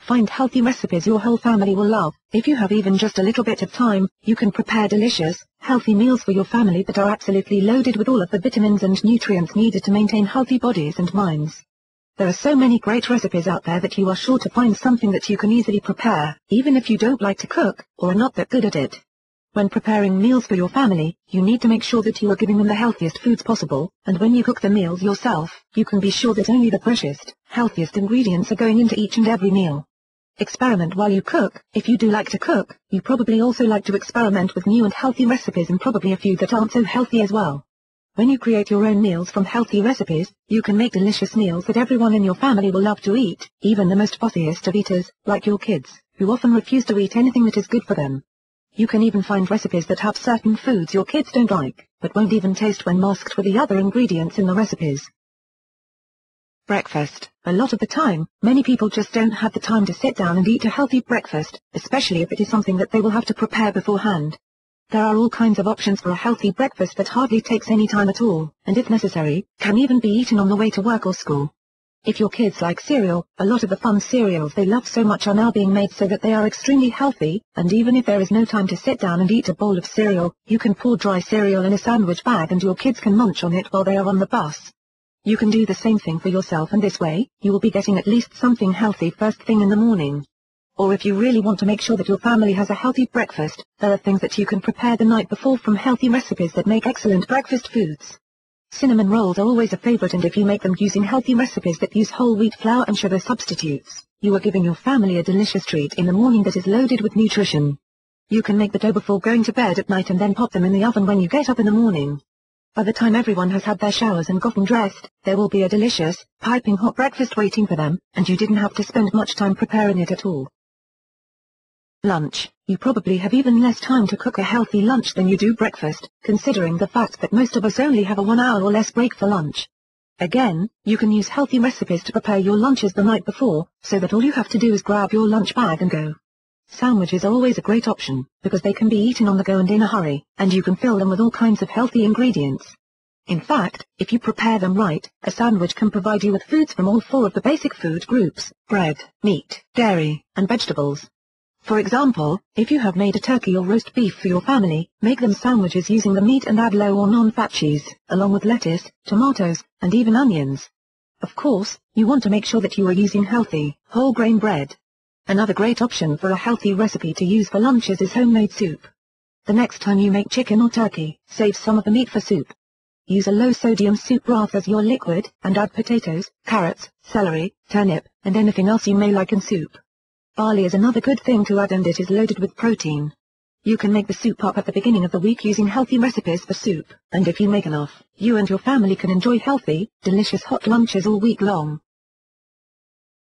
Find healthy recipes your whole family will love. If you have even just a little bit of time, you can prepare delicious, healthy meals for your family that are absolutely loaded with all of the vitamins and nutrients needed to maintain healthy bodies and minds. There are so many great recipes out there that you are sure to find something that you can easily prepare, even if you don't like to cook, or are not that good at it. When preparing meals for your family, you need to make sure that you are giving them the healthiest foods possible, and when you cook the meals yourself, you can be sure that only the freshest, healthiest ingredients are going into each and every meal. Experiment while you cook. If you do like to cook, you probably also like to experiment with new and healthy recipes and probably a few that aren't so healthy as well. When you create your own meals from healthy recipes, you can make delicious meals that everyone in your family will love to eat, even the most fussiest of eaters, like your kids, who often refuse to eat anything that is good for them. You can even find recipes that have certain foods your kids don't like, but won't even taste when masked with the other ingredients in the recipes. Breakfast. A lot of the time, many people just don't have the time to sit down and eat a healthy breakfast, especially if it is something that they will have to prepare beforehand. There are all kinds of options for a healthy breakfast that hardly takes any time at all, and if necessary, can even be eaten on the way to work or school. If your kids like cereal, a lot of the fun cereals they love so much are now being made so that they are extremely healthy, and even if there is no time to sit down and eat a bowl of cereal, you can pour dry cereal in a sandwich bag and your kids can munch on it while they are on the bus. You can do the same thing for yourself, and this way, you will be getting at least something healthy first thing in the morning. Or if you really want to make sure that your family has a healthy breakfast, there are things that you can prepare the night before from healthy recipes that make excellent breakfast foods. Cinnamon rolls are always a favorite, and if you make them using healthy recipes that use whole wheat flour and sugar substitutes, you are giving your family a delicious treat in the morning that is loaded with nutrition. You can make the dough before going to bed at night and then pop them in the oven when you get up in the morning. By the time everyone has had their showers and gotten dressed, there will be a delicious, piping hot breakfast waiting for them, and you didn't have to spend much time preparing it at all. Lunch. You probably have even less time to cook a healthy lunch than you do breakfast, considering the fact that most of us only have a 1 hour or less break for lunch. Again, you can use healthy recipes to prepare your lunches the night before, so that all you have to do is grab your lunch bag and go. Sandwiches are always a great option, because they can be eaten on the go and in a hurry, and you can fill them with all kinds of healthy ingredients. In fact, if you prepare them right, a sandwich can provide you with foods from all 4 of the basic food groups: bread, meat, dairy, and vegetables. For example, if you have made a turkey or roast beef for your family, make them sandwiches using the meat and add low or non-fat cheese, along with lettuce, tomatoes, and even onions. Of course, you want to make sure that you are using healthy, whole grain bread. Another great option for a healthy recipe to use for lunches is homemade soup. The next time you make chicken or turkey, save some of the meat for soup. Use a low-sodium soup broth as your liquid, and add potatoes, carrots, celery, turnip, and anything else you may like in soup. Barley is another good thing to add, and it is loaded with protein. You can make the soup up at the beginning of the week using healthy recipes for soup, and if you make enough, you and your family can enjoy healthy, delicious hot lunches all week long.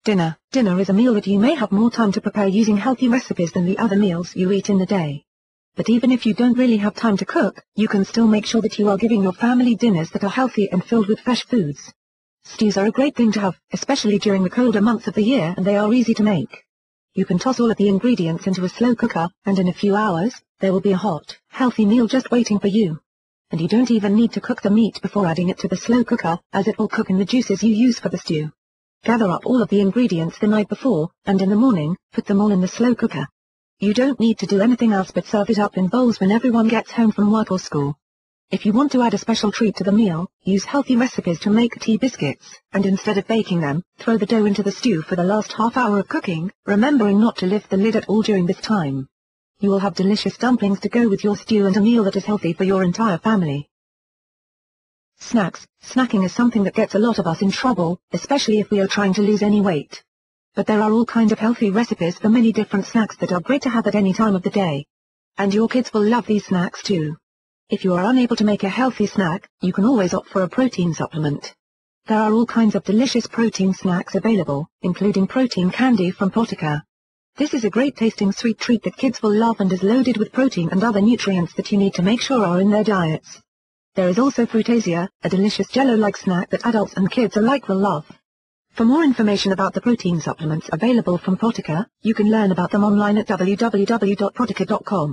Dinner. Dinner is a meal that you may have more time to prepare using healthy recipes than the other meals you eat in the day. But even if you don't really have time to cook, you can still make sure that you are giving your family dinners that are healthy and filled with fresh foods. Stews are a great thing to have, especially during the colder months of the year, and they are easy to make. You can toss all of the ingredients into a slow cooker, and in a few hours, there will be a hot, healthy meal just waiting for you. And you don't even need to cook the meat before adding it to the slow cooker, as it will cook in the juices you use for the stew. Gather up all of the ingredients the night before, and in the morning, put them all in the slow cooker. You don't need to do anything else but serve it up in bowls when everyone gets home from work or school. If you want to add a special treat to the meal, use healthy recipes to make tea biscuits, and instead of baking them, throw the dough into the stew for the last half hour of cooking, remembering not to lift the lid at all during this time. You will have delicious dumplings to go with your stew and a meal that is healthy for your entire family. Snacks. Snacking is something that gets a lot of us in trouble, especially if we are trying to lose any weight. But there are all kinds of healthy recipes for many different snacks that are great to have at any time of the day. And your kids will love these snacks too. If you are unable to make a healthy snack, you can always opt for a protein supplement. There are all kinds of delicious protein snacks available, including protein candy from Protica. This is a great tasting sweet treat that kids will love and is loaded with protein and other nutrients that you need to make sure are in their diets. There is also FruiTasiaT, a delicious jello-like snack that adults and kids alike will love. For more information about the protein supplements available from Protica, you can learn about them online at www.protica.com.